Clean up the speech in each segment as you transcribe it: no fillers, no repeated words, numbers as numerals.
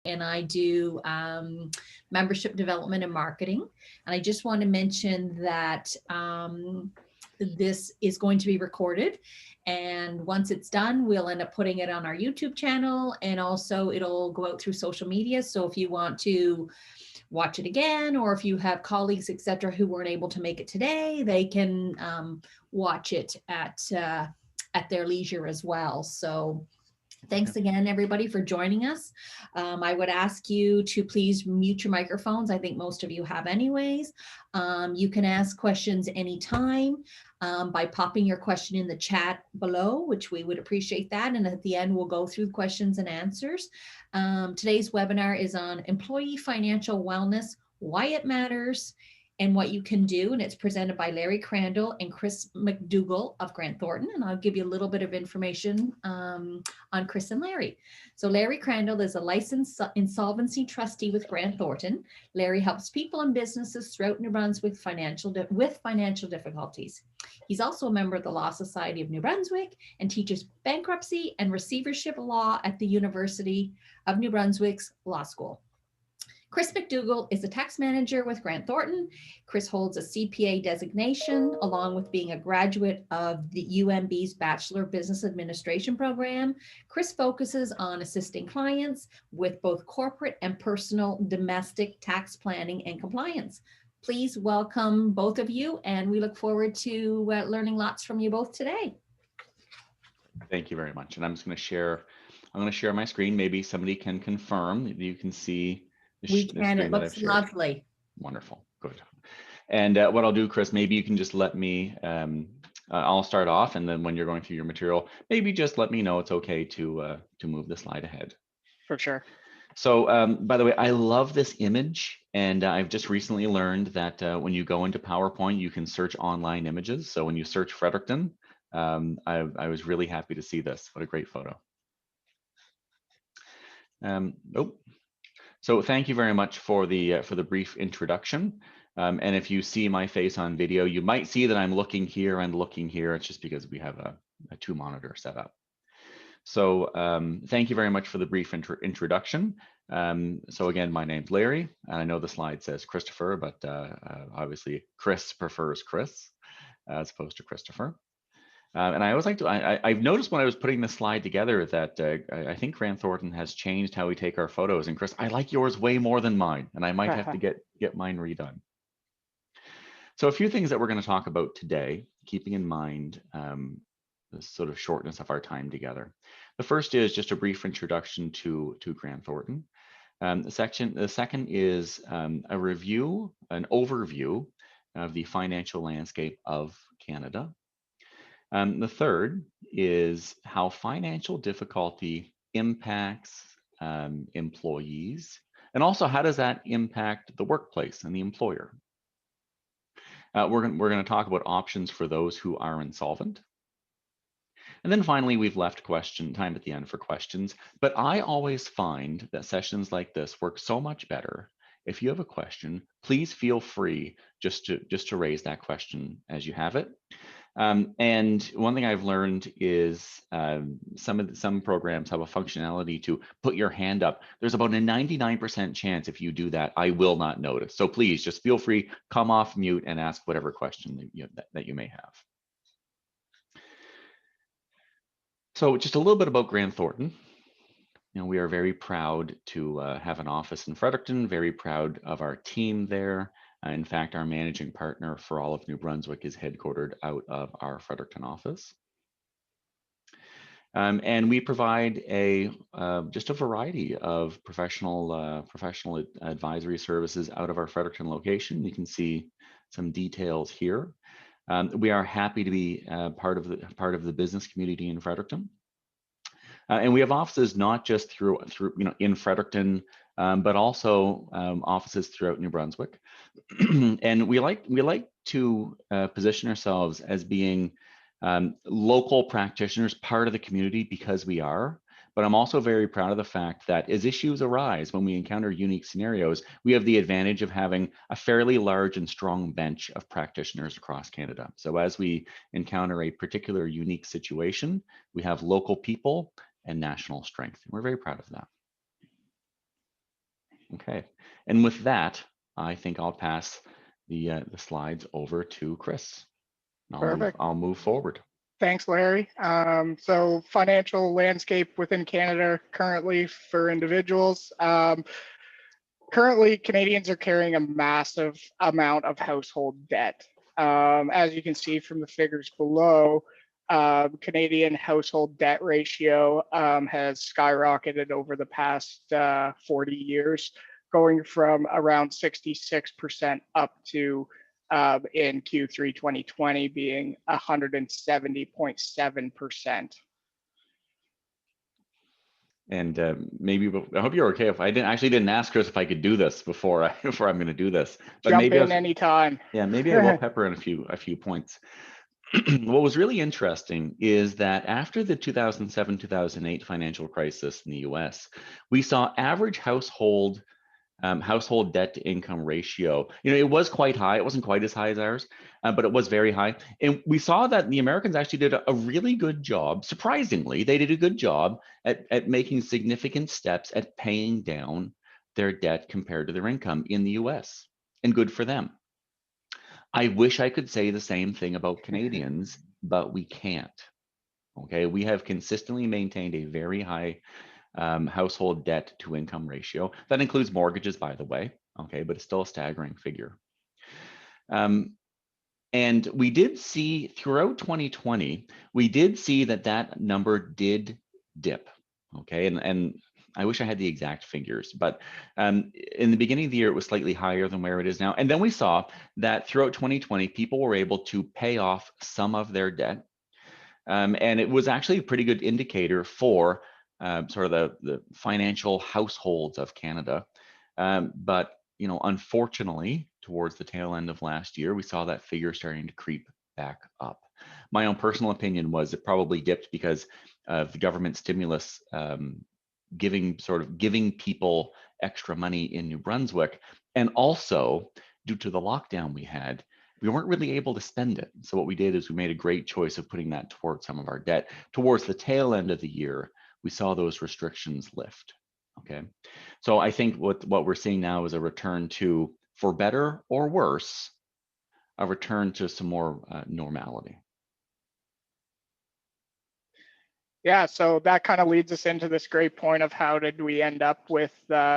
and I do membership development and marketing. And I just want to mention that this is going to be recorded. And once it's done, we'll end up putting it on our YouTube channel, and also it'll go out through social media. So if you want to watch it again, or if you have colleagues, etc., who weren't able to make it today, they can watch it at their leisure as well. So thanks again, everybody, for joining us. I would ask you to please mute your microphones. I think most of you have anyways. You can ask questions anytime by popping your question in the chat below, which we would appreciate that. And at the end, we'll go through questions and answers. Today's webinar is on employee financial wellness, why it matters, and what you can do. And it's presented by Larry Crandall and Chris McDougall of Grant Thornton. And I'll give you a little bit of information on Chris and Larry. So Larry Crandall is a licensed insolvency trustee with Grant Thornton. Larry helps people and businesses throughout New Brunswick with financial difficulties. He's also a member of the Law Society of New Brunswick and teaches bankruptcy and receivership law at the University of New Brunswick's Law School. Chris McDougall is a tax manager with Grant Thornton. Chris holds a CPA designation, along with being a graduate of the UMB's Bachelor of Business Administration program. Chris focuses on assisting clients with both corporate and personal domestic tax planning and compliance. Please welcome both of you, and we look forward to learning lots from you both today. Thank you very much. And I'm going to share my screen. Maybe somebody can confirm that you can see we can. It looks lovely. Wonderful. Good. And what I'll do, Chris, maybe you can just let me, I'll start off, and then when you're going through your material, maybe just let me know it's okay to move the slide ahead. For sure. So by the way, I love this image, and I've just recently learned that when you go into PowerPoint, you can search online images. So when you search Fredericton, I was really happy to see this. What a great photo. So thank you very much for the brief introduction. And if you see my face on video, you might see that I'm looking here and looking here. It's just because we have a two monitor setup. So thank you very much for the brief introduction. So again, my name's Larry, and I know the slide says Christopher, but obviously Chris prefers Chris as opposed to Christopher. And I always like to, I've noticed when I was putting this slide together that I think Grant Thornton has changed how we take our photos. And Chris, I like yours way more than mine, and I might have to get mine redone. So a few things that we're going to talk about today, keeping in mind the sort of shortness of our time together. The first is just a brief introduction to Grant Thornton. The second is a review, an overview of the financial landscape of Canada. The third is how financial difficulty impacts employees, and also how does that impact the workplace and the employer. We're going to talk about options for those who are insolvent. And then finally, we've left time at the end for questions. But I always find that sessions like this work so much better. If you have a question, please feel free just to raise that question as you have it. And one thing I've learned is some programs have a functionality to put your hand up. There's about a 99% chance if you do that, I will not notice. So please just feel free, come off mute and ask whatever question that you may have. So just a little bit about Grant Thornton. You know, we are very proud to have an office in Fredericton, very proud of our team there. In fact, our managing partner for all of New Brunswick is headquartered out of our Fredericton office. And we provide just a variety of professional advisory services out of our Fredericton location. You can see some details here. We are happy to be part of the business community in Fredericton. And we have offices not just in Fredericton, but also offices throughout New Brunswick. And we like to position ourselves as being local practitioners, part of the community, because we are. But I'm also very proud of the fact that as issues arise, when we encounter unique scenarios, we have the advantage of having a fairly large and strong bench of practitioners across Canada. So as we encounter a particular unique situation, we have local people and national strength. And we're very proud of that. Okay. And with that, I think I'll pass the slides over to Chris. Perfect. I'll move forward. Thanks, Larry. So financial landscape within Canada currently for individuals. Currently, Canadians are carrying a massive amount of household debt. As you can see from the figures below, Canadian household debt ratio has skyrocketed over the past 40 years, going from around 66% up to in Q3 2020 being 170.7%. And maybe I hope you're okay if I didn't ask Chris if I could do this before I'm going to do this. But Jump maybe in anytime. Yeah, maybe I will pepper in a few points. What was really interesting is that after the 2007-2008 financial crisis in the US, we saw average household debt to income ratio. It was quite high. It wasn't quite as high as ours, but it was very high. And we saw that the Americans actually did a really good job. Surprisingly, they did a good job at making significant steps at paying down their debt compared to their income in the US, and good for them. I wish I could say the same thing about Canadians, but we can't. Okay, we have consistently maintained a very high household debt to income ratio. That includes mortgages, by the way. Okay, but it's still a staggering figure. And we did see throughout 2020, we did see that number did dip. Okay, and I wish I had the exact figures, but in the beginning of the year, it was slightly higher than where it is now. And then we saw that throughout 2020, people were able to pay off some of their debt. And it was actually a pretty good indicator for sort of the financial households of Canada. But unfortunately, towards the tail end of last year, we saw that figure starting to creep back up. My own personal opinion was it probably dipped because of the government stimulus giving people extra money in New Brunswick, and also due to the lockdown we weren't really able to spend it. So what we did is we made a great choice of putting that towards some of our debt. Towards the tail end of the year, we saw those restrictions lift. Okay, so I think what we're seeing now is a return to, for better or worse, a return to some more normality. Yeah, so that kind of leads us into this great point of how did we end up with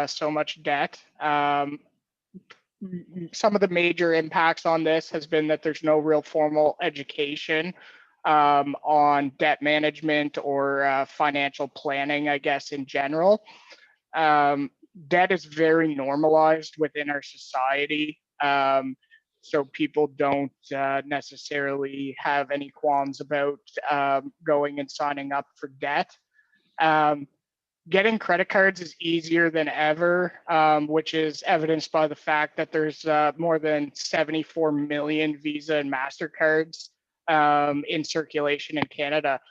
so much debt. Some of the major impacts on this has been that there's no real formal education on debt management or financial planning, I guess, in general. Debt is very normalized within our society. So people don't necessarily have any qualms about going and signing up for debt. Getting credit cards is easier than ever, which is evidenced by the fact that there's more than 74 million Visa and MasterCards in circulation in Canada,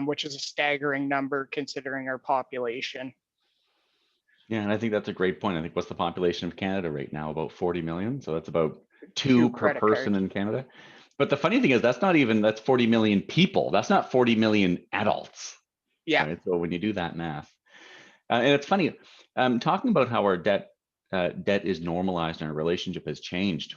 which is a staggering number considering our population. Yeah, and I think that's a great point. I think what's the population of Canada right now? About 40 million. So that's about two per person in Canada. But the funny thing is that's 40 million people. That's not 40 million adults. Yeah. Right? So when you do that math, and it's funny, talking about how our debt is normalized and our relationship has changed.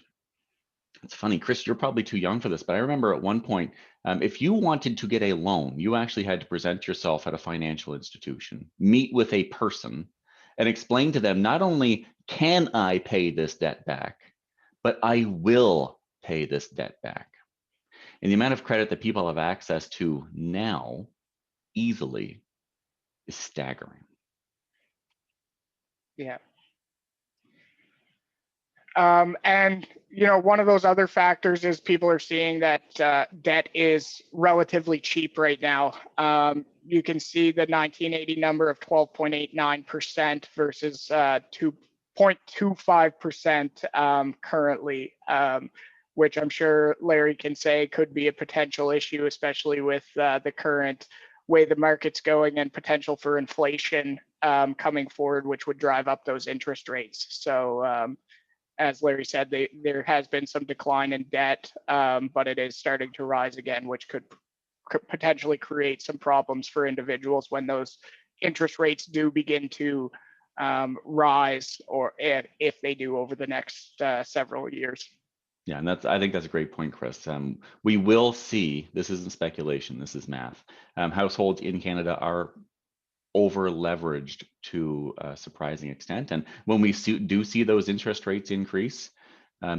It's funny, Chris, you're probably too young for this, but I remember at one point, if you wanted to get a loan, you actually had to present yourself at a financial institution, meet with a person, and explain to them, not only can I pay this debt back, but I will pay this debt back. And the amount of credit that people have access to now easily is staggering. Yeah. And one of those other factors is people are seeing that debt is relatively cheap right now. You can see the 1980 number of 12.89% versus 2.25% currently, which I'm sure Larry can say could be a potential issue, especially with the current way the market's going and potential for inflation coming forward, which would drive up those interest rates. So as Larry said, there has been some decline in debt, but it is starting to rise again, which could potentially create some problems for individuals when those interest rates do begin to rise, or if they do over the next several years. Yeah, and I think that's a great point, Chris. We will see, this isn't speculation, this is math. Households in Canada are over leveraged to a surprising extent. And when we do see those interest rates increase,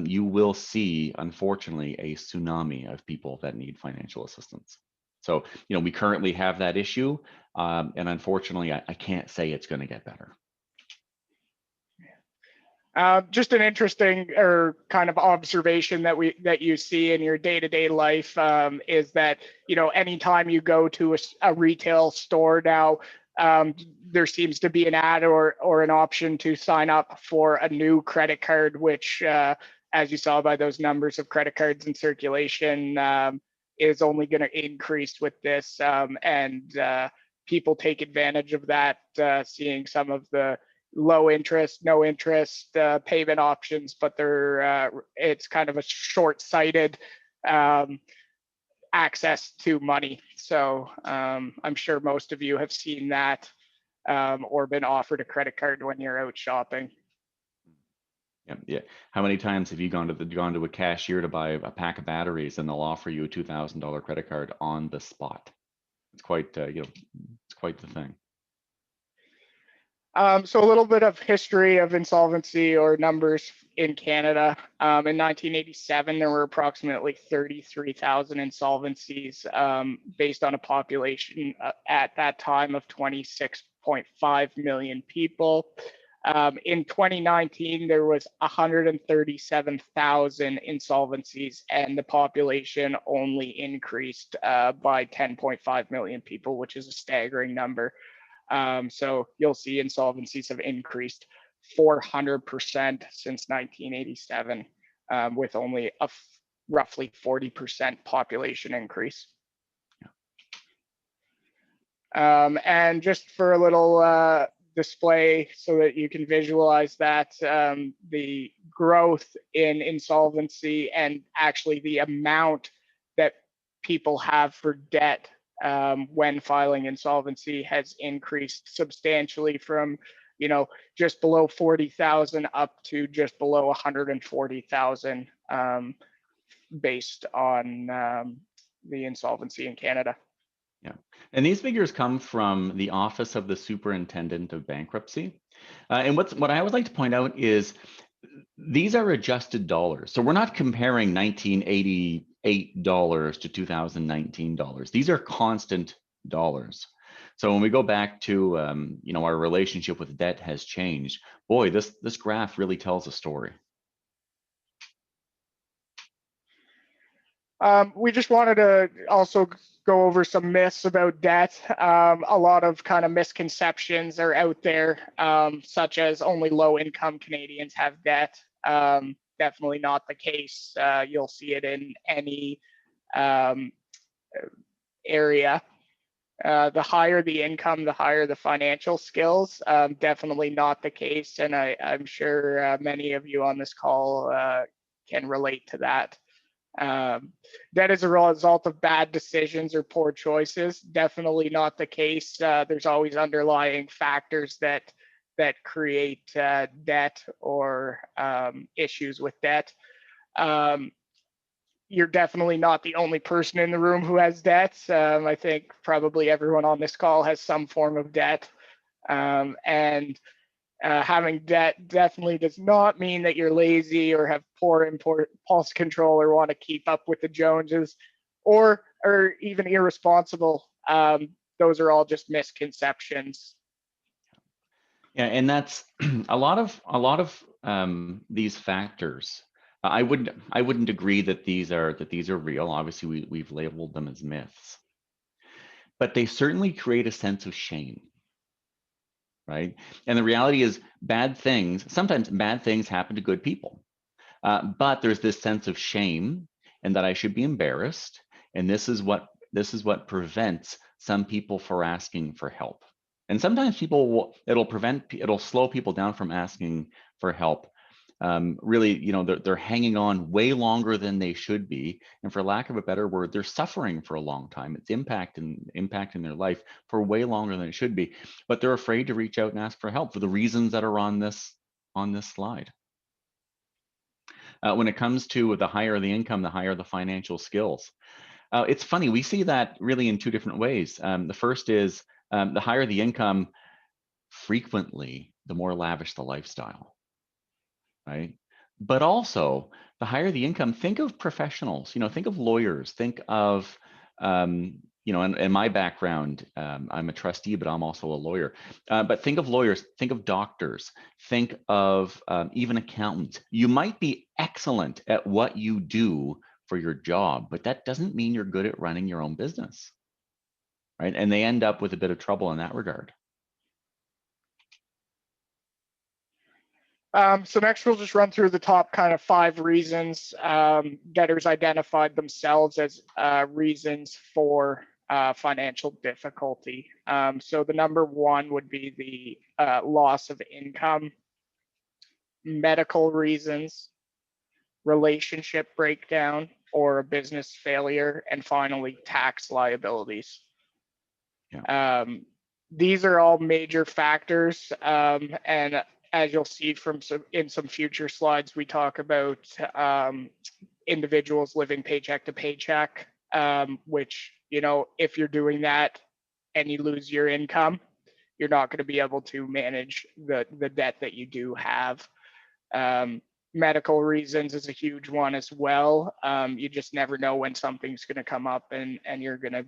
you will see, unfortunately, a tsunami of people that need financial assistance. So, we currently have that issue. And unfortunately, I can't say it's going to get better. Just an interesting or kind of observation that you see in your day-to-day life is that anytime you go to a retail store now, there seems to be an ad or an option to sign up for a new credit card, which, as you saw by those numbers of credit cards in circulation, is only going to increase with this, and people take advantage of that, seeing some of the low interest, no interest payment options, but it's kind of a short-sighted access to money. So I'm sure most of you have seen that or been offered a credit card when you're out shopping. Yeah. How many times have you gone to a cashier to buy a pack of batteries and they'll offer you a $2,000 credit card on the spot? It's quite it's quite the thing. So a little bit of history of insolvency or numbers in Canada. In 1987, there were approximately 33,000 insolvencies based on a population at that time of 26.5 million people. In 2019, there was 137,000 insolvencies, and the population only increased by 10.5 million people, which is a staggering number. So you'll see insolvencies have increased 400% since 1987, with only a roughly 40% population increase. And just for a little display so that you can visualize that, the growth in insolvency and actually the amount that people have for debt when filing insolvency has increased substantially from, just below 40,000 up to just below 140,000 based on the insolvency in Canada. Yeah, and these figures come from the Office of the Superintendent of Bankruptcy. And what I would like to point out is these are adjusted dollars. So we're not comparing 1988 dollars to 2019 dollars. These are constant dollars. So when we go back to, our relationship with debt has changed. Boy, this graph really tells a story. We just wanted to also go over some myths about debt. A lot of kind of misconceptions are out there, such as only low-income Canadians have debt. Definitely not the case. You'll see it in any area. The higher the income, the higher the financial skills. Definitely not the case, and I'm sure many of you on this call can relate to that. That is a result of bad decisions or poor choices. Definitely not the case. There's always underlying factors that create debt or issues with debt. You're definitely not the only person in the room who has debt. I think probably everyone on this call has some form of debt. And having debt definitely does not mean that you're lazy or have poor impulse control or want to keep up with the Joneses or even irresponsible. Those are all just misconceptions. Yeah, and that's a lot of these factors. I wouldn't agree that these are real. Obviously, we've labeled them as myths, but they certainly create a sense of shame. Right? And the reality is sometimes bad things happen to good people. But there's this sense of shame and that I should be embarrassed. And this is what prevents some people from asking for help. And sometimes it'll slow people down from asking for help really, you know, they're hanging on way longer than they should be, and for lack of a better word, they're suffering for a long time. It's impacting their life for way longer than it should be, but they're afraid to reach out and ask for help for the reasons that are on this slide. When it comes to the higher the income, the higher the financial skills. It's funny, we see that really in two different ways. The first is the higher the income, frequently the more lavish the lifestyle, right? But also, the higher the income, think of professionals, you know, think of lawyers, think of, you know, in my background, I'm a trustee, but I'm also a lawyer. But think of lawyers, think of doctors, think of even accountants. You might be excellent at what you do for your job, but that doesn't mean you're good at running your own business, right? And they end up with a bit of trouble in that regard. So next we'll just run through the top kind of 5 reasons debtors identified themselves as reasons for financial difficulty. So the number 1 would be the loss of income, medical reasons, relationship breakdown or a business failure, and finally tax liabilities. Yeah. These are all major factors, and as you'll see from in some future slides, we talk about individuals living paycheck to paycheck, which, you know, if you're doing that and you lose your income, you're not going to be able to manage the debt that you do have. Medical reasons is a huge one as well. You just never know when something's going to come up, and you're going to,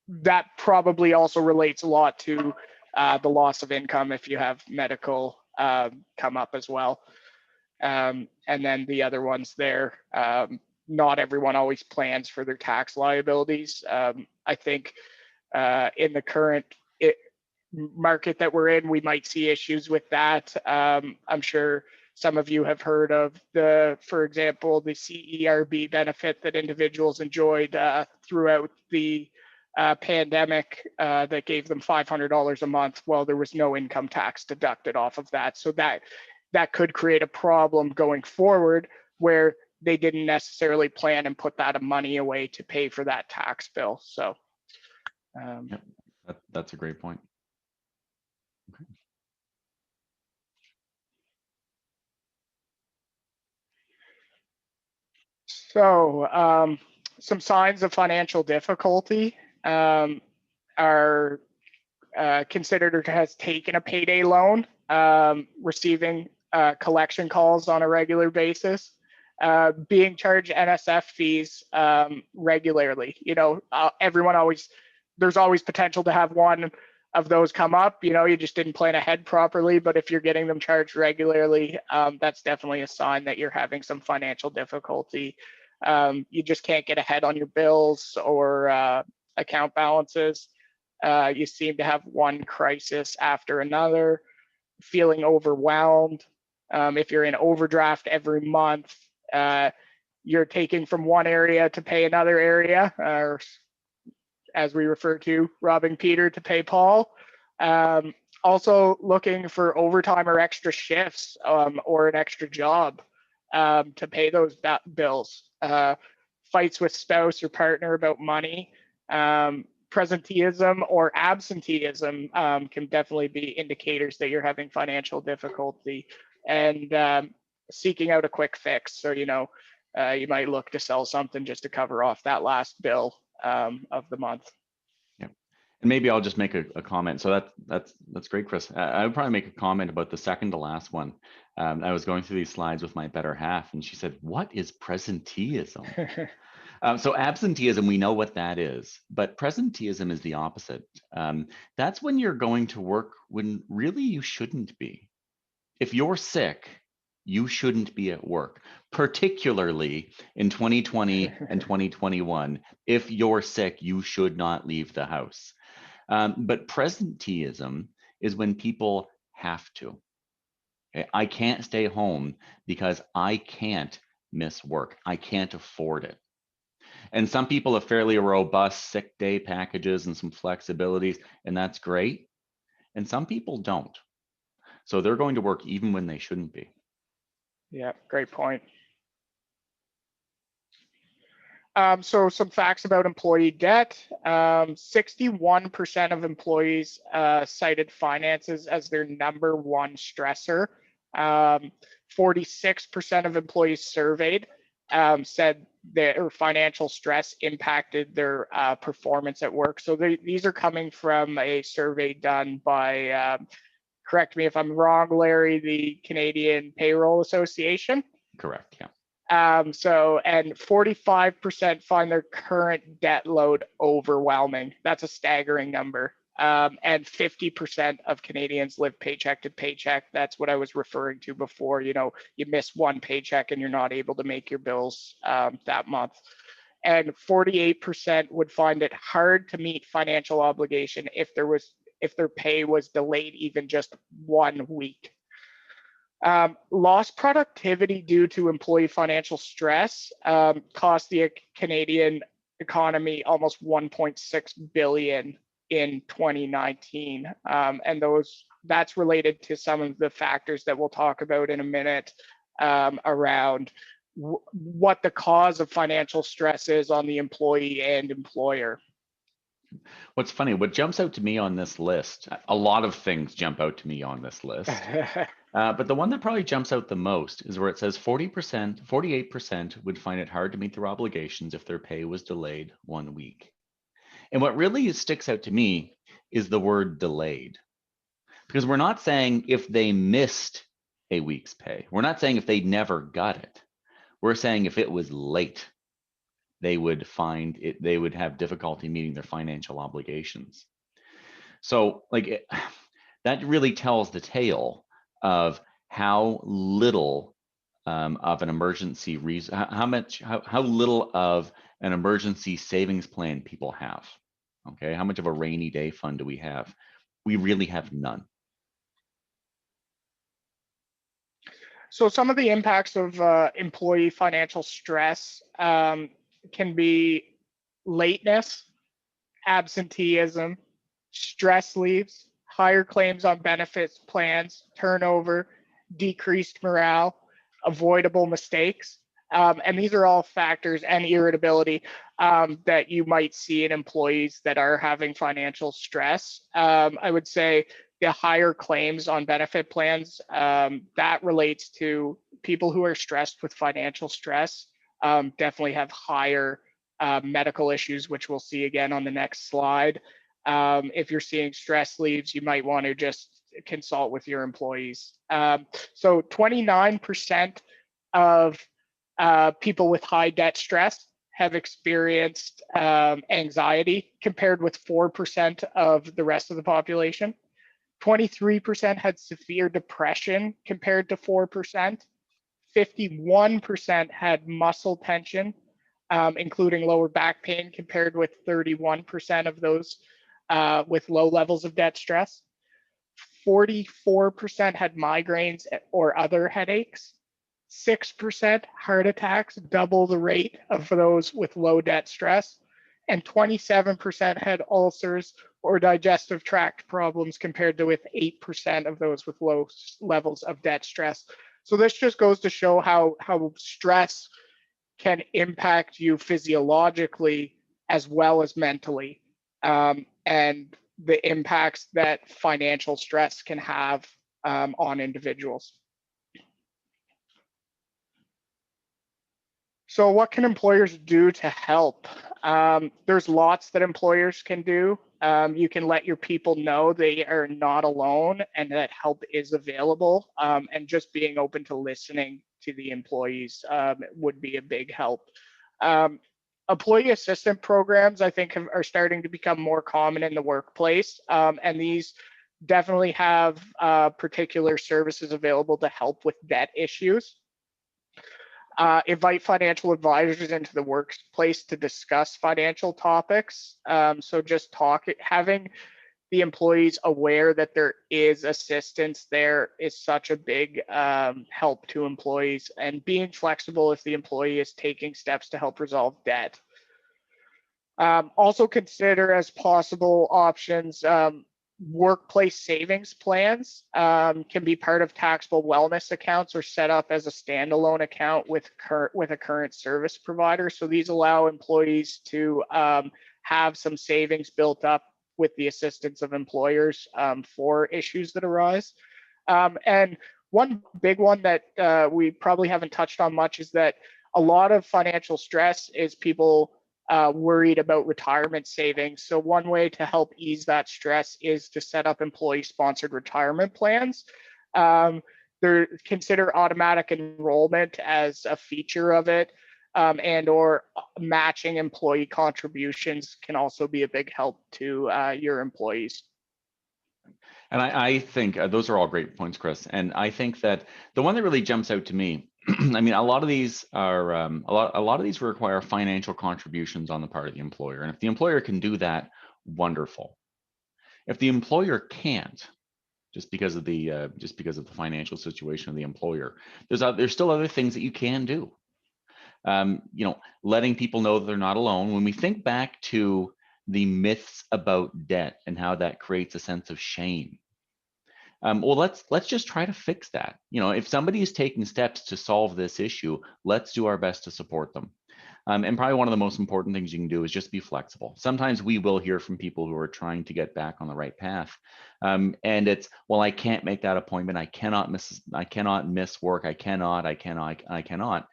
that probably also relates a lot to the loss of income if you have medical come up as well. And then the other ones there, not everyone always plans for their tax liabilities. I think in the current market that we're in, we might see issues with that. I'm sure some of you have heard of for example, the CERB benefit that individuals enjoyed throughout the pandemic that gave them $500 a month. Well, there was no income tax deducted off of that. So that could create a problem going forward where they didn't necessarily plan and put that money away to pay for that tax bill. So Yep. That's a great point. Okay. So some signs of financial difficulty are considered or has taken a payday loan, receiving collection calls on a regular basis, being charged NSF fees regularly. You know, there's always potential to have one of those come up. You know, you just didn't plan ahead properly, but if you're getting them charged regularly, that's definitely a sign that you're having some financial difficulty. You just can't get ahead on your bills or account balances. You seem to have one crisis after another, feeling overwhelmed. If you're in overdraft every month, you're taking from one area to pay another area, or as we refer to, robbing Peter to pay Paul. Also looking for overtime or extra shifts or an extra job to pay those bills. Fights with spouse or partner about money. Presenteeism or absenteeism can definitely be indicators that you're having financial difficulty, and seeking out a quick fix. So, you know, you might look to sell something just to cover off that last bill of the month. Yeah, and maybe I'll just make a comment. So that's great, Chris. I would probably make a comment about the second to last one. I was going through these slides with my better half, and she said, "What is presenteeism?" So absenteeism, we know what that is, but presenteeism is the opposite. That's when you're going to work when really you shouldn't be. If you're sick, you shouldn't be at work, particularly in 2020 and 2021. If you're sick, you should not leave the house. But presenteeism is when people have to. Okay? I can't stay home because I can't miss work. I can't afford it. And some people have fairly robust sick day packages and some flexibilities, and that's great. And some people don't. So they're going to work even when they shouldn't be. Yeah, great point. So some facts about employee debt. 61% of employees cited finances as their #1 stressor. 46% of employees surveyed said their financial stress impacted their performance at work. So these are coming from a survey done by, correct me if I'm wrong, Larry, the Canadian Payroll Association. Correct, yeah. And 45% find their current debt load overwhelming. That's a staggering number. And 50% of Canadians live paycheck to paycheck. That's what I was referring to before. You know, you miss one paycheck and you're not able to make your bills that month. And 48% would find it hard to meet financial obligation if their pay was delayed even just 1 week. Lost productivity due to employee financial stress cost the Canadian economy almost 1.6 billion in 2019, and that's related to some of the factors that we'll talk about in a minute around what the cause of financial stress is on the employee and employer. What's funny, what jumps out to me on this list, a lot of things jump out to me on this list. But the one that probably jumps out the most is where it says 48% would find it hard to meet their obligations if their pay was delayed 1 week. And what really sticks out to me is the word delayed. Because we're not saying if they missed a week's pay. We're not saying if they never got it. We're saying if it was late, they would find it, they would have difficulty meeting their financial obligations. So that really tells the tale of how little of an emergency reason, how little of an emergency savings plan people have. Okay, how much of a rainy day fund do we have? We really have none. So some of the impacts of employee financial stress can be lateness, absenteeism, stress leaves, higher claims on benefits plans, turnover, decreased morale, avoidable mistakes. And these are all factors, and irritability that you might see in employees that are having financial stress. I would say the higher claims on benefit plans, that relates to people who are stressed with financial stress, definitely have higher medical issues, which we'll see again on the next slide. If you're seeing stress leaves, you might want to just consult with your employees. So 29% of people with high debt stress have experienced anxiety, compared with 4% of the rest of the population. 23% had severe depression, compared to 4%. 51% had muscle tension, including lower back pain, compared with 31% of those with low levels of debt stress. 44% had migraines or other headaches. 6% heart attacks, double the rate of those with low debt stress. And 27% had ulcers or digestive tract problems, compared to with 8% of those with low levels of debt stress. So this just goes to show how stress can impact you physiologically as well as mentally, and the impacts that financial stress can have on individuals. So what can employers do to help? There's lots that employers can do. You can let your people know they are not alone and that help is available, and just being open to listening to the employees would be a big help. Employee assistance programs, I think, are starting to become more common in the workplace, and these definitely have particular services available to help with debt issues. Invite financial advisors into the workplace to discuss financial topics. So just having the employees aware that there is assistance there is such a big help to employees, and being flexible if the employee is taking steps to help resolve debt. Also consider as possible options workplace savings plans can be part of taxable wellness accounts or set up as a standalone account with a current service provider. So these allow employees to have some savings built up with the assistance of employers for issues that arise. And one big one that we probably haven't touched on much is that a lot of financial stress is people worried about retirement savings. So one way to help ease that stress is to set up employee-sponsored retirement plans. Consider automatic enrollment as a feature of it, and or matching employee contributions can also be a big help to your employees. And I think those are all great points, Chris. And I think that the one that really jumps out to me, I mean, a lot of these are a lot of these require financial contributions on the part of the employer. And if the employer can do that, wonderful. If the employer can't, just because of the financial situation of the employer, there's still other things that you can do. You know, letting people know that they're not alone. When we think back to the myths about debt and how that creates a sense of shame. Well, let's just try to fix that. You know, if somebody is taking steps to solve this issue, let's do our best to support them. And probably one of the most important things you can do is just be flexible. Sometimes we will hear from people who are trying to get back on the right path. And it's, well, I can't make that appointment. I cannot miss work. I cannot.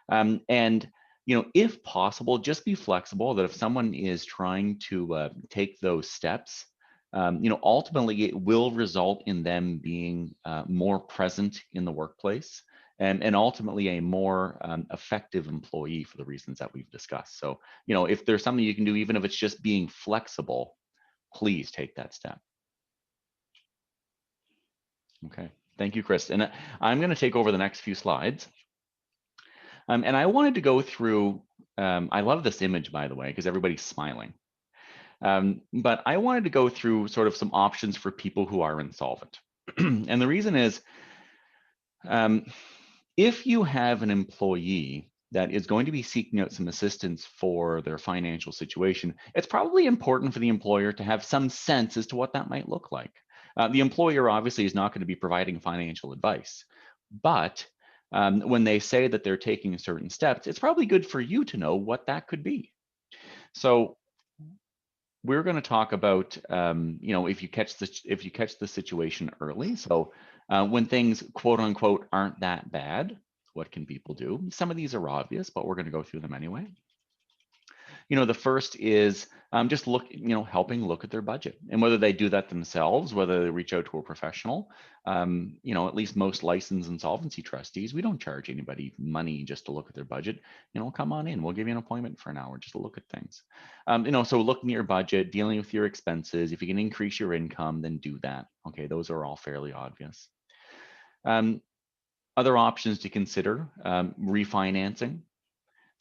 And you know, if possible, just be flexible that if someone is trying to take those steps, you know, ultimately it will result in them being more present in the workplace and ultimately a more effective employee for the reasons that we've discussed. So, you know, if there's something you can do, even if it's just being flexible, please take that step. Okay, thank you, Chris. And I'm going to take over the next few slides. And I wanted to go through, I love this image, by the way, because everybody's smiling. But I wanted to go through sort of some options for people who are insolvent. And the reason is, if you have an employee that is going to be seeking out some assistance for their financial situation, it's probably important for the employer to have some sense as to what that might look like. The employer obviously is not going to be providing financial advice, but when they say that they're taking certain steps, it's probably good for you to know what that could be. So we're going to talk about, you know, if you catch the situation early. So when things quote unquote aren't that bad, what can people do? Some of these are obvious, but we're going to go through them anyway. You know, the first is just helping look at their budget, and whether they do that themselves, whether they reach out to a professional. You know, at least most licensed insolvency trustees, we don't charge anybody money just to look at their budget. You know, come on in, we'll give you an appointment for an hour just to look at things. You know, so looking at your budget, dealing with your expenses. If you can increase your income, then do that. Okay, those are all fairly obvious. Other options to consider: refinancing,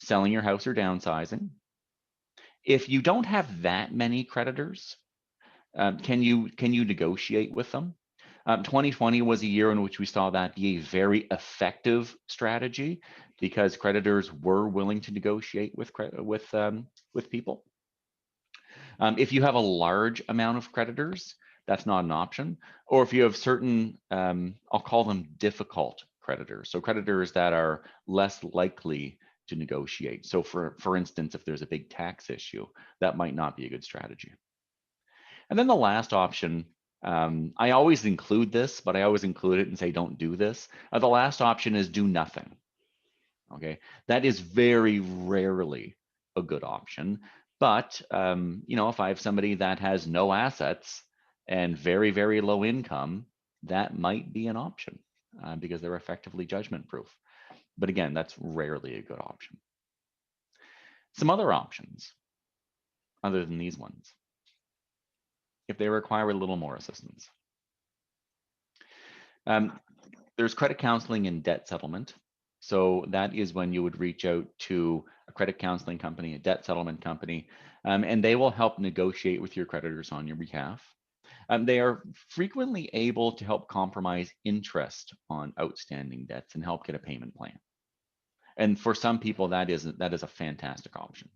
selling your house, or downsizing. If you don't have that many creditors, can you negotiate with them? 2020 was a year in which we saw that be a very effective strategy because creditors were willing to negotiate with people. If you have a large amount of creditors, that's not an option. Or if you have certain, I'll call them difficult creditors. So creditors that are less likely to negotiate. So for instance, if there's a big tax issue, that might not be a good strategy. And then the last option, I always include this, but I always include it and say, don't do this. The last option is do nothing. Okay, that is very rarely a good option. But, you know, if I have somebody that has no assets and very, very low income, that might be an option because they're effectively judgment proof. But again, that's rarely a good option. Some other options, other than these ones, if they require a little more assistance. There's credit counseling and debt settlement. So that is when you would reach out to a credit counseling company, a debt settlement company, and they will help negotiate with your creditors on your behalf. They are frequently able to help compromise interest on outstanding debts and help get a payment plan. And for some people, that is a fantastic option.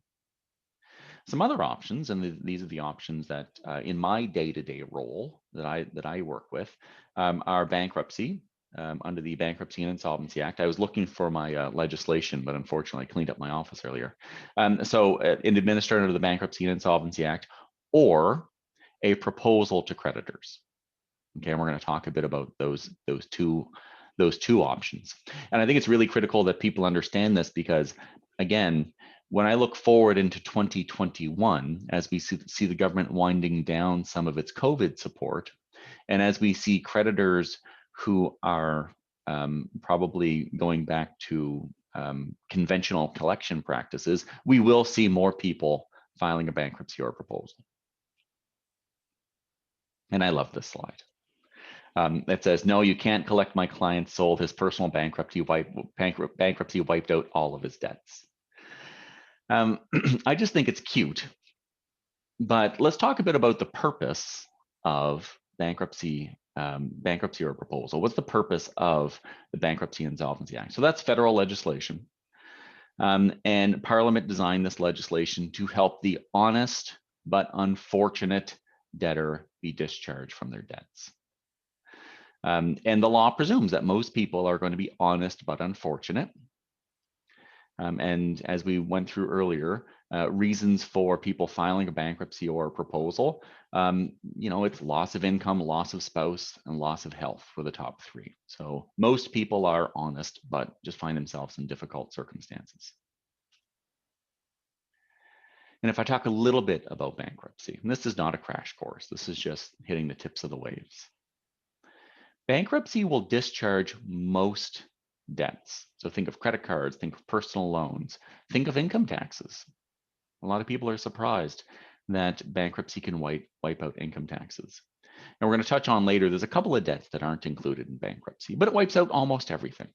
Some other options, and these are the options that in my day-to-day role that I work with, are bankruptcy. Under the Bankruptcy and Insolvency Act. I was looking for my legislation, but unfortunately I cleaned up my office earlier. In administered under the Bankruptcy and Insolvency Act, or a proposal to creditors. Okay, and we're going to talk a bit about those two options. And I think it's really critical that people understand this because, again, when I look forward into 2021, as we see the government winding down some of its COVID support, and as we see creditors who are probably going back to conventional collection practices, we will see more people filing a bankruptcy or a proposal. And I love this slide. It says, no, you can't collect. My client sold his personal bankruptcy wiped out all of his debts. I just think it's cute. But let's talk a bit about the purpose of bankruptcy or proposal. What's the purpose of the Bankruptcy and Insolvency Act? So that's federal legislation. And Parliament designed this legislation to help the honest but unfortunate debtor be discharged from their debts. And the law presumes that most people are going to be honest but unfortunate. And as we went through earlier, reasons for people filing a bankruptcy or a proposal, it's loss of income, loss of spouse, and loss of health were the top three. So most people are honest, but just find themselves in difficult circumstances. And if I talk a little bit about bankruptcy, and this is not a crash course, this is just hitting the tips of the waves. Bankruptcy will discharge most debts. So think of credit cards, think of personal loans, think of income taxes. A lot of people are surprised that bankruptcy can wipe out income taxes. And we're going to touch on later, there's a couple of debts that aren't included in bankruptcy, but it wipes out almost everything,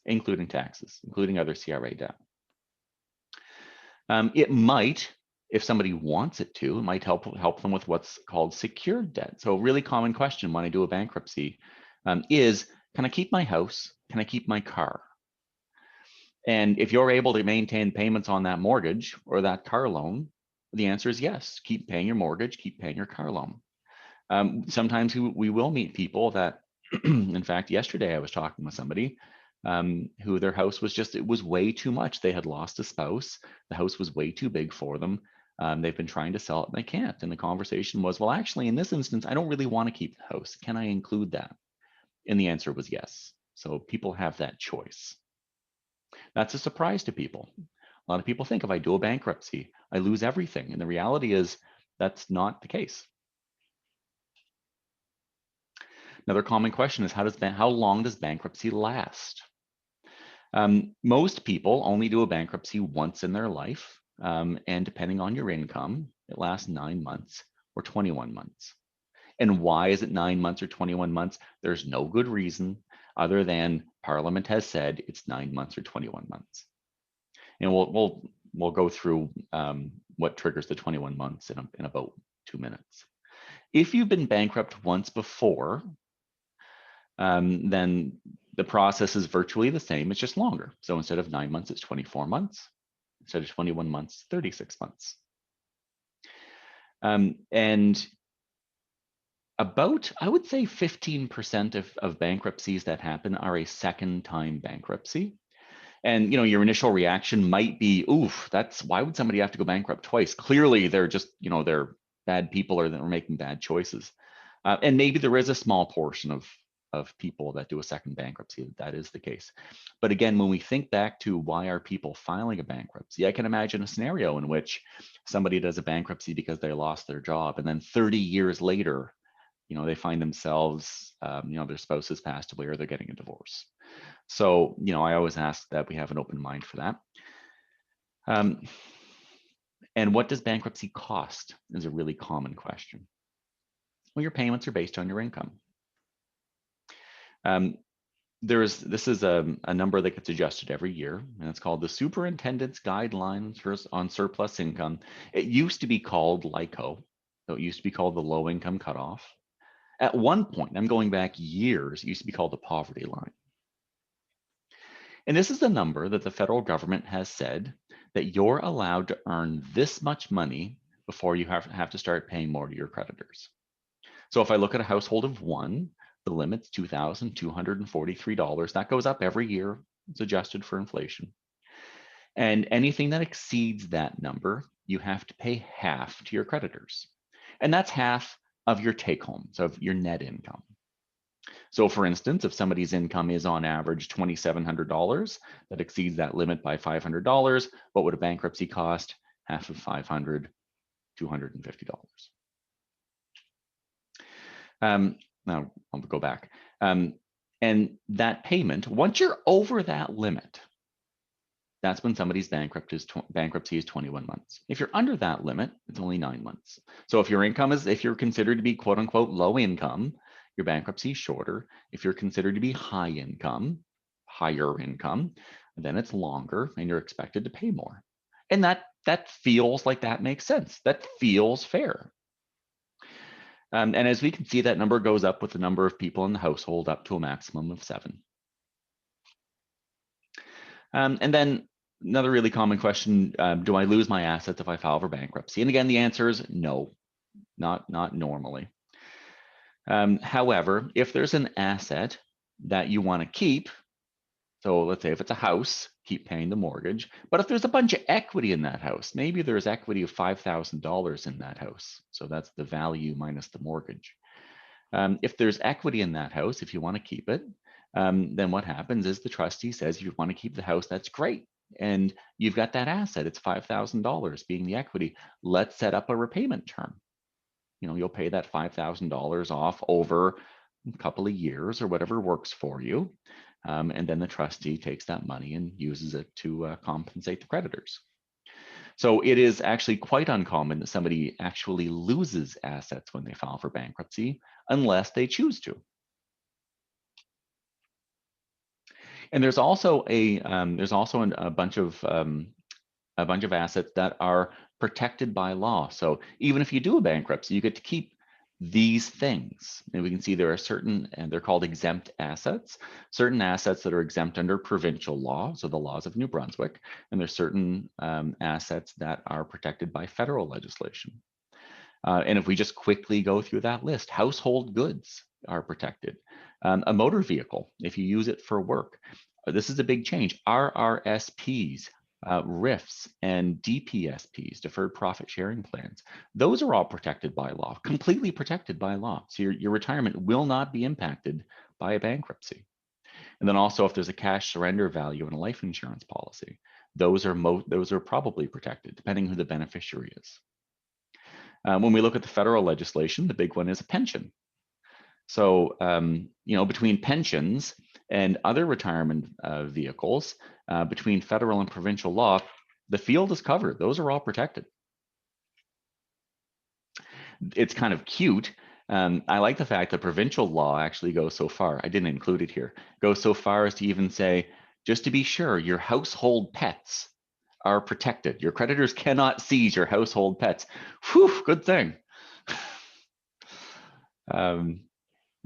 including taxes, including other CRA debt. It might, if somebody wants it to, it might help them with what's called secured debt. So a really common question when I do a bankruptcy is, can I keep my house? Can I keep my car? And if you're able to maintain payments on that mortgage or that car loan, the answer is yes. Keep paying your mortgage, keep paying your car loan. Sometimes we will meet people that, in fact, yesterday I was talking with somebody who their house was it was way too much. They had lost a spouse. The house was way too big for them. They've been trying to sell it and they can't. And the conversation was, well, actually, in this instance, I don't really want to keep the house. Can I include that? And the answer was yes. So people have that choice. That's a surprise to people. A lot of people think if I do a bankruptcy, I lose everything. And the reality is that's not the case. Another common question is how long does bankruptcy last? Most people only do a bankruptcy once in their life. And depending on your income, it lasts 9 months or 21 months. And why is it 9 months or 21 months? There's no good reason other than Parliament has said it's 9 months or 21 months. And we'll go through what triggers the 21 months in about 2 minutes. If you've been bankrupt once before, then the process is virtually the same. It's just longer. So instead of 9 months, it's 24 months. Instead of 21 months, 36 months. And about, I would say 15% of bankruptcies that happen are a second time bankruptcy. And your initial reaction might be, oof, why would somebody have to go bankrupt twice? Clearly they're just, they're bad people or they're making bad choices. And maybe there is a small portion of people that do a second bankruptcy that is the case. But again, when we think back to why are people filing a bankruptcy, I can imagine a scenario in which somebody does a bankruptcy because they lost their job, and then 30 years later, they find themselves, their spouse has passed away or they're getting a divorce. So, I always ask that we have an open mind for that. And what does bankruptcy cost is a really common question. Well, your payments are based on your income. This is a number that gets adjusted every year, and it's called the Superintendent's Guidelines on Surplus Income. It used to be called LICO, so it used to be called the Low Income Cutoff. At one point, I'm going back years, it used to be called the poverty line. And this is the number that the federal government has said that you're allowed to earn this much money before you have to start paying more to your creditors. So if I look at a household of one, the limit's $2,243. That goes up every year. It's adjusted for inflation. And anything that exceeds that number, you have to pay half to your creditors. And that's half of your take home, so of your net income. So for instance, if somebody's income is on average $2,700, that exceeds that limit by $500, what would a bankruptcy cost? Half of 500, $250. Now I'll go back. And that payment, once you're over that limit, that's when somebody's bankruptcy is 21 months. If you're under that limit, it's only 9 months. So if your income is, if you're considered to be quote unquote low income, your bankruptcy is shorter. If you're considered to be high income, higher income, then it's longer and you're expected to pay more. And that feels like that makes sense. That feels fair. And as we can see, that number goes up with the number of people in the household up to a maximum of 7. And then another really common question, do I lose my assets if I file for bankruptcy? And again, the answer is no, not normally. However, if there's an asset that you want to keep, so let's say if it's a house, keep paying the mortgage. But if there's a bunch of equity in that house, maybe there's equity of $5,000 in that house. So that's the value minus the mortgage. If there's equity in that house, if you want to keep it, then what happens is the trustee says, if you want to keep the house, that's great. And you've got that asset, it's $5,000 being the equity. Let's set up a repayment term. You know, you'll pay that $5,000 off over a couple of years or whatever works for you. And then the trustee takes that money and uses it to compensate the creditors. So it is actually quite uncommon that somebody actually loses assets when they file for bankruptcy, unless they choose to. And there's also a bunch of assets that are protected by law. So even if you do a bankruptcy, you get to keep these things. And we can see there are certain, and they're called exempt assets, certain assets that are exempt under provincial law, so the laws of New Brunswick, and there's certain assets that are protected by federal legislation. And if we just quickly go through that list, household goods are protected. A motor vehicle, if you use it for work, this is a big change. RRSPs, RIFs, and DPSPs, deferred profit sharing plans, those are all protected by law, completely protected by law. So your retirement will not be impacted by a bankruptcy. And then also if there's a cash surrender value in a life insurance policy, those are probably protected, depending who the beneficiary is. When we look at the federal legislation, the big one is a pension. So, between pensions and other retirement vehicles, between federal and provincial law, the field is covered. Those are all protected. It's kind of cute. I like the fact that provincial law actually goes so far, I didn't include it here, goes so far as to even say, just to be sure, your household pets are protected. Your creditors cannot seize your household pets. Whew, good thing.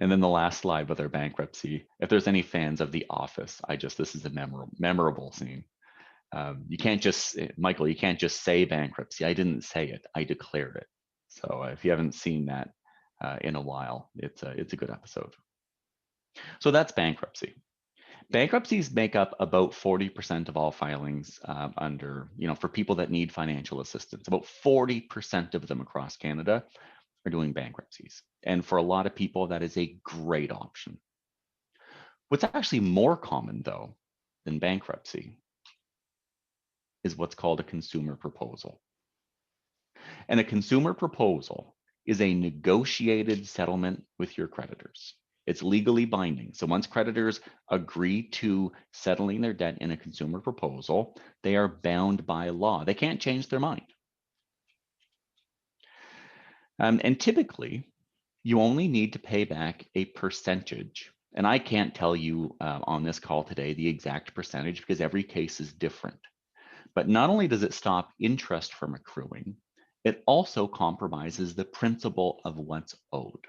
And then the last slide with our bankruptcy. If there's any fans of The Office, this is a memorable scene. You can't just, Michael, you can't just say bankruptcy. I didn't say it, I declared it. So if you haven't seen that in a while, it's a good episode. So that's bankruptcy. Bankruptcies make up about 40% of all filings for people that need financial assistance. About 40% of them across Canada are doing bankruptcies. And for a lot of people, that is a great option. What's actually more common, though, than bankruptcy is what's called a consumer proposal. And a consumer proposal is a negotiated settlement with your creditors. It's legally binding. So once creditors agree to settling their debt in a consumer proposal, they are bound by law. They can't change their mind. And typically, you only need to pay back a percentage. And I can't tell you on this call today the exact percentage because every case is different. But not only does it stop interest from accruing, it also compromises the principal of what's owed.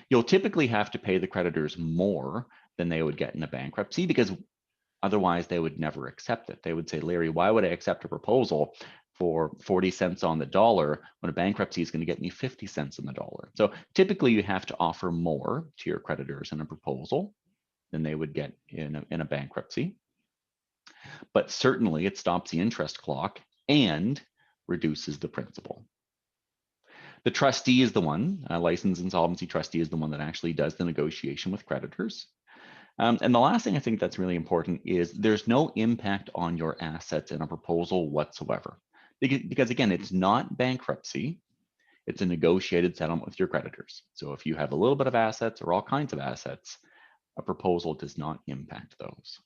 You'll typically have to pay the creditors more than they would get in a bankruptcy because Otherwise, they would never accept it. They would say, Larry, why would I accept a proposal for 40 cents on the dollar when a bankruptcy is going to get me 50 cents on the dollar? So typically you have to offer more to your creditors in a proposal than they would get in a bankruptcy. But certainly it stops the interest clock and reduces the principal. The trustee is the one, a licensed insolvency trustee is the one that actually does the negotiation with creditors. And the last thing I think that's really important is there's no impact on your assets in a proposal whatsoever. Because again, it's not bankruptcy, it's a negotiated settlement with your creditors. So if you have a little bit of assets or all kinds of assets, a proposal does not impact those.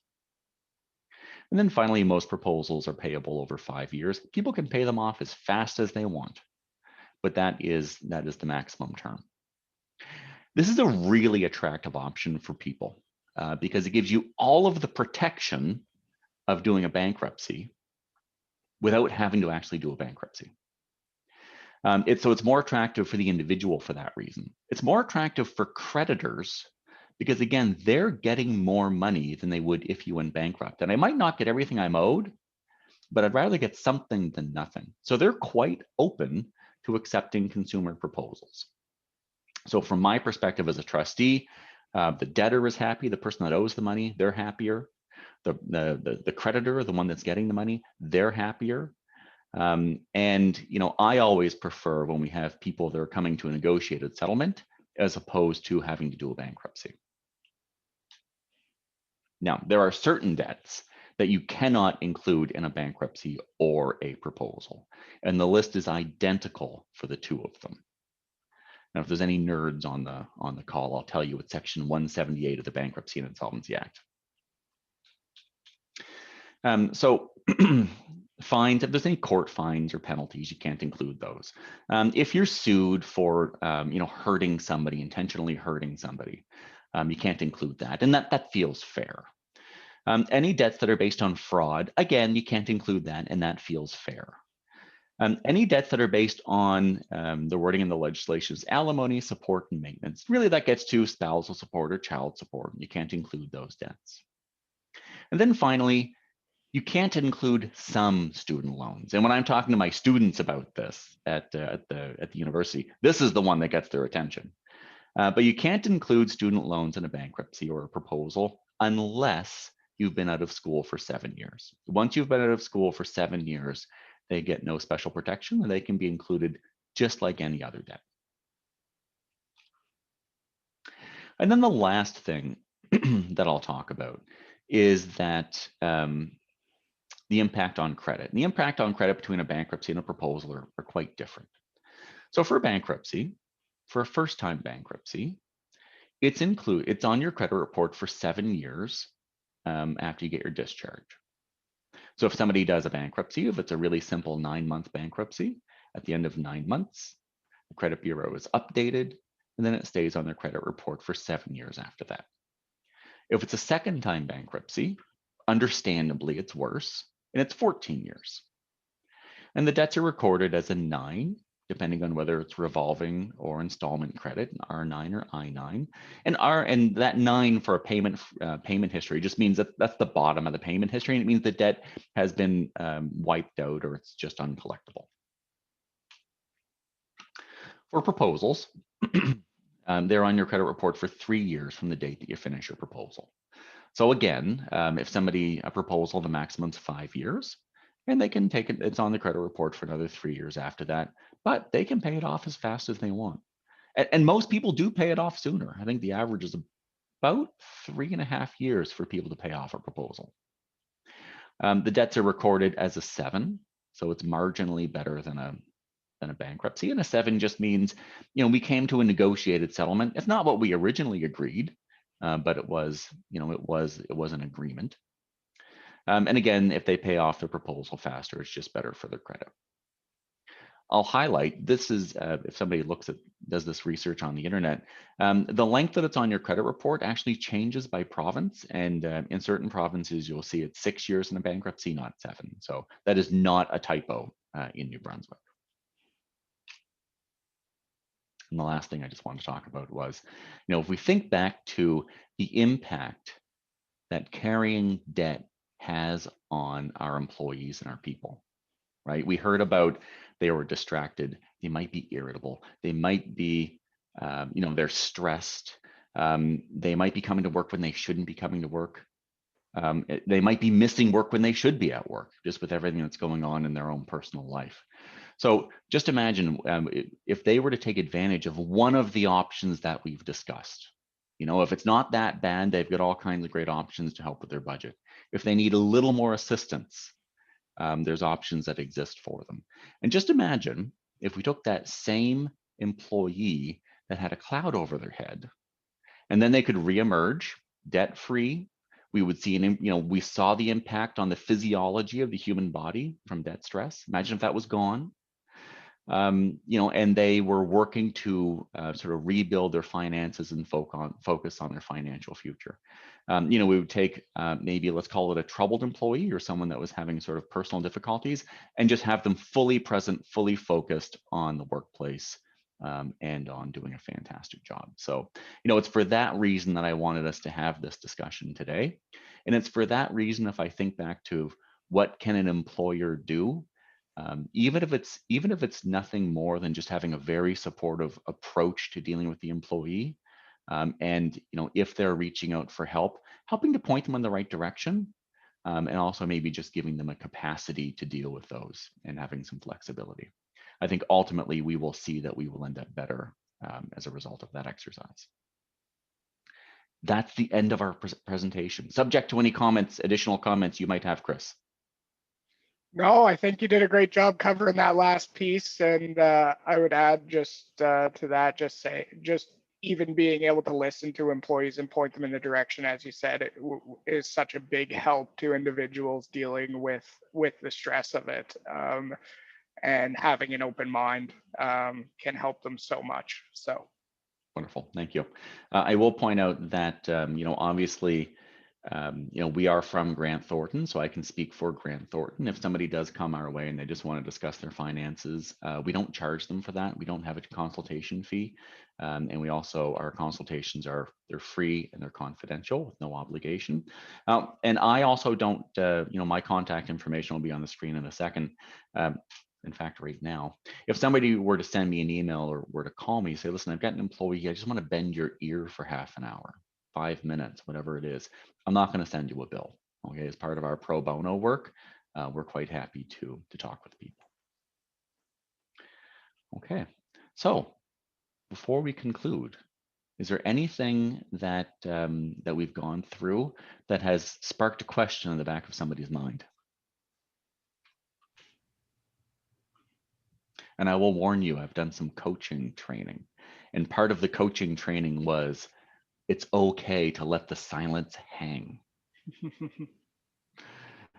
And then finally, most proposals are payable over 5 years. People can pay them off as fast as they want, but that is the maximum term. This is a really attractive option for people because it gives you all of the protection of doing a bankruptcy without having to actually do a bankruptcy. So it's more attractive for the individual for that reason. It's more attractive for creditors because again, they're getting more money than they would if you went bankrupt. And I might not get everything I'm owed, but I'd rather get something than nothing. So they're quite open to accepting consumer proposals. So from my perspective as a trustee, the debtor is happy, the person that owes the money, they're happier. The creditor, the one that's getting the money, they're happier. And I always prefer when we have people that are coming to a negotiated settlement as opposed to having to do a bankruptcy. Now, there are certain debts that you cannot include in a bankruptcy or a proposal, and the list is identical for the two of them. Now, if there's any nerds on the call, I'll tell you it's Section 178 of the Bankruptcy and Insolvency Act. So fines, if there's any court fines or penalties, you can't include those. If you're sued for hurting somebody, intentionally hurting somebody, you can't include that, and that feels fair. Any debts that are based on fraud, again, you can't include that, and that feels fair. Any debts that are based on the wording in the legislation is alimony, support, and maintenance. Really, that gets to spousal support or child support. You can't include those debts. And then finally, you can't include some student loans. And when I'm talking to my students about this at the university, this is the one that gets their attention. But you can't include student loans in a bankruptcy or a proposal unless you've been out of school for 7 years. Once you've been out of school for 7 years, they get no special protection and they can be included just like any other debt. And then the last thing that I'll talk about is that the impact on credit. And the impact on credit between a bankruptcy and a proposal are quite different. So for bankruptcy, for a first-time bankruptcy, it's on your credit report for 7 years after you get your discharge. So if somebody does a bankruptcy, if it's a really simple 9-month bankruptcy, at the end of 9 months, the credit bureau is updated, and then it stays on their credit report for 7 years after that. If it's a second-time bankruptcy, understandably, it's worse, and it's 14 years. And the debts are recorded as a 9, depending on whether it's revolving or installment credit, R9 or I9. And that 9 for a payment history just means that that's the bottom of the payment history, and it means the debt has been wiped out or it's just uncollectible. For proposals, they're on your credit report for 3 years from the date that you finish your proposal. So again, if a proposal, the maximum's 5 years, and they can take it, it's on the credit report for another 3 years after that, but they can pay it off as fast as they want. And most people do pay it off sooner. I think the average is about 3.5 years for people to pay off a proposal. The debts are recorded as a 7, so it's marginally better than a bankruptcy. And a 7 just means, we came to a negotiated settlement. It's not what we originally agreed, but it was an agreement. And again, if they pay off their proposal faster, it's just better for their credit. I'll highlight, this is, if somebody does this research on the internet, the length that it's on your credit report actually changes by province. And in certain provinces, you'll see it's 6 years in a bankruptcy, not 7. So that is not a typo in New Brunswick. And the last thing I just wanted to talk about was, if we think back to the impact that carrying debt has on our employees and our people, right? We heard about they were distracted, they might be irritable, they might be, they're stressed, they might be coming to work when they shouldn't be coming to work. They might be missing work when they should be at work, just with everything that's going on in their own personal life. So just imagine if they were to take advantage of one of the options that we've discussed. If it's not that bad, they've got all kinds of great options to help with their budget. If they need a little more assistance, there's options that exist for them. And just imagine if we took that same employee that had a cloud over their head, and then they could reemerge debt-free. We would see, we saw the impact on the physiology of the human body from debt stress. Imagine if that was gone. And they were working to sort of rebuild their finances and focus on their financial future. We would take maybe, let's call it a troubled employee or someone that was having sort of personal difficulties, and just have them fully present, fully focused on the workplace and on doing a fantastic job. So, it's for that reason that I wanted us to have this discussion today. And it's for that reason, if I think back to what can an employer do, even if it's nothing more than just having a very supportive approach to dealing with the employee, and if they're reaching out for help, helping to point them in the right direction, and also maybe just giving them a capacity to deal with those and having some flexibility. I think ultimately we will see that we will end up better as a result of that exercise. That's the end of our presentation. Subject to any comments, additional comments you might have, Chris. No, I think you did a great job covering that last piece. And I would add just to that, just even being able to listen to employees and point them in the direction, as you said, it is such a big help to individuals dealing with the stress of it. And having an open mind can help them so much. So. Wonderful, thank you. I will point out that, obviously, we are from Grant Thornton, so I can speak for Grant Thornton. If somebody does come our way and they just want to discuss their finances, we don't charge them for that. We don't have a consultation fee. And we also, our consultations they're free and they're confidential with no obligation. And I also don't, my contact information will be on the screen in a second. In fact, right now, if somebody were to send me an email or were to call me, say, listen, I've got an employee, I just want to bend your ear for half an hour, 5 minutes, whatever it is, I'm not going to send you a bill. Okay, as part of our pro bono work, we're quite happy to talk with people. Okay, so before we conclude, is there anything that that we've gone through that has sparked a question in the back of somebody's mind? And I will warn you, I've done some coaching training, and part of the coaching training was it's okay to let the silence hang.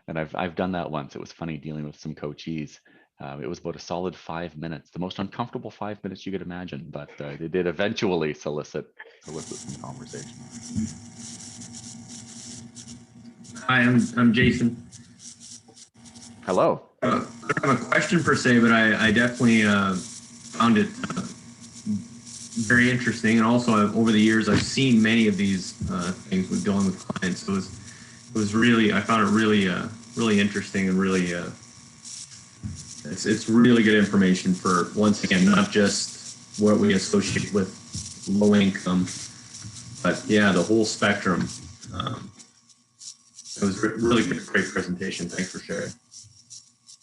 And I've done that once. It was funny dealing with some coachees. It was about a solid 5 minutes, the most uncomfortable 5 minutes you could imagine, but they did eventually solicit some conversation. Hi, I'm Jason. Hello. I don't have a question per se, but I definitely found it very interesting. And also, over the years, I've seen many of these things with dealing with clients. So it was really, I found it really, really interesting and really, it's really good information for, once again, not just what we associate with low income, but yeah, the whole spectrum. It was really great presentation. Thanks for sharing.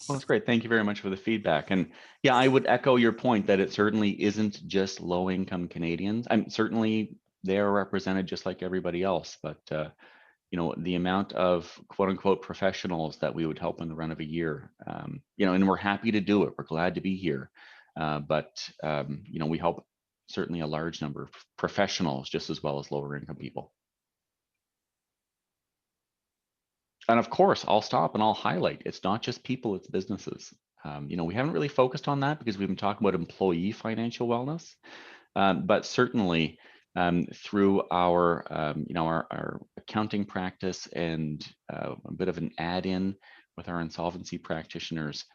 Well, that's great. Thank you very much for the feedback. And yeah, I would echo your point that it certainly isn't just low-income Canadians. certainly they're represented just like everybody else, but the amount of quote unquote professionals that we would help in the run of a year, and we're happy to do it. We're glad to be here. But we help certainly a large number of professionals just as well as lower income people. And of course, I'll stop and I'll highlight, it's not just people, it's businesses. We haven't really focused on that because we've been talking about employee financial wellness, but certainly through our, our accounting practice and a bit of an add-in with our insolvency practitioners,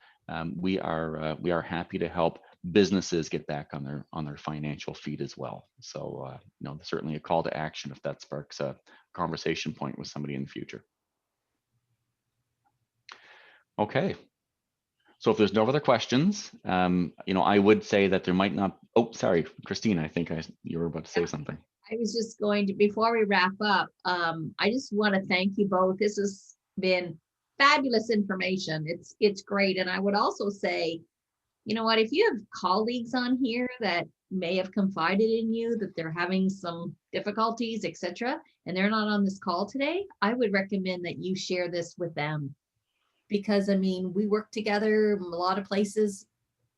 we are happy to help businesses get back on their financial feet as well. So, certainly a call to action if that sparks a conversation point with somebody in the future. Okay. So if there's no other questions, I would say that there might not. Oh, sorry, Christine. I think you were about to say something. I was just going to, before we wrap up, I just want to thank you both. This has been fabulous information. It's great. And I would also say, you know what, if you have colleagues on here that may have confided in you that they're having some difficulties, etc., and they're not on this call today, I would recommend that you share this with them. Because I mean, we work together in a lot of places.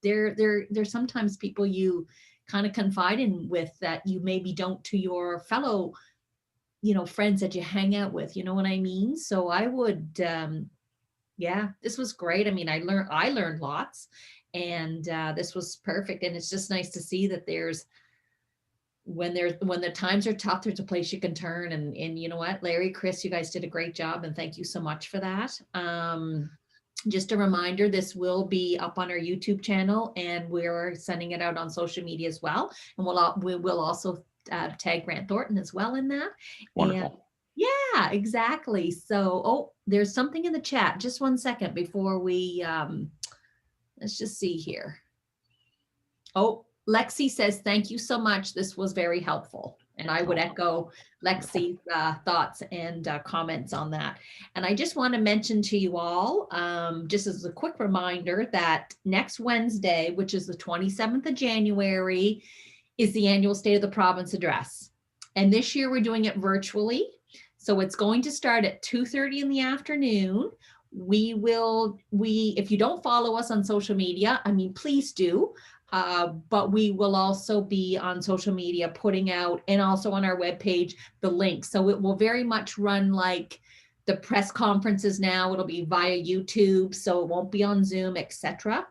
There's sometimes people you kind of confide in with that you maybe don't to your fellow, friends that you hang out with, you know what I mean? So I would, yeah, this was great. I mean, I learned lots, and this was perfect. And it's just nice to see that when the times are tough, there's a place you can turn. And you know what, Larry, Chris, you guys did a great job, and thank you so much for that. Just a reminder, this will be up on our YouTube channel, and we're sending it out on social media as well. And we will also tag Grant Thornton as well in that. Wonderful. And yeah, exactly. So, there's something in the chat. Just one second before we, let's just see here. Oh, Lexi says, thank you so much. This was very helpful. And I would echo Lexi's thoughts and comments on that. And I just want to mention to you all, just as a quick reminder, that next Wednesday, which is the 27th of January, is the annual State of the Province address. And this year we're doing it virtually. So it's going to start at 2:30 in the afternoon. If you don't follow us on social media, I mean, please do. But we will also be on social media putting out, and also on our webpage, the link. So it will very much run like the press conferences now. It'll be via YouTube, so it won't be on Zoom, etc.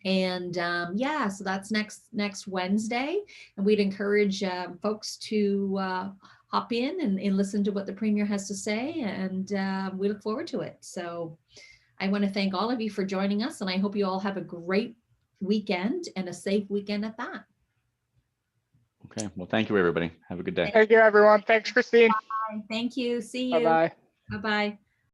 And yeah, so that's next Wednesday. And we'd encourage folks to hop in and listen to what the Premier has to say. And we look forward to it. So I want to thank all of you for joining us, and I hope you all have a great weekend and a safe weekend at that. Okay. Well, thank you, everybody. Have a good day. Thank you, everyone. Thanks, Christine. Bye. Thank you. See you. Bye-bye. Bye-bye.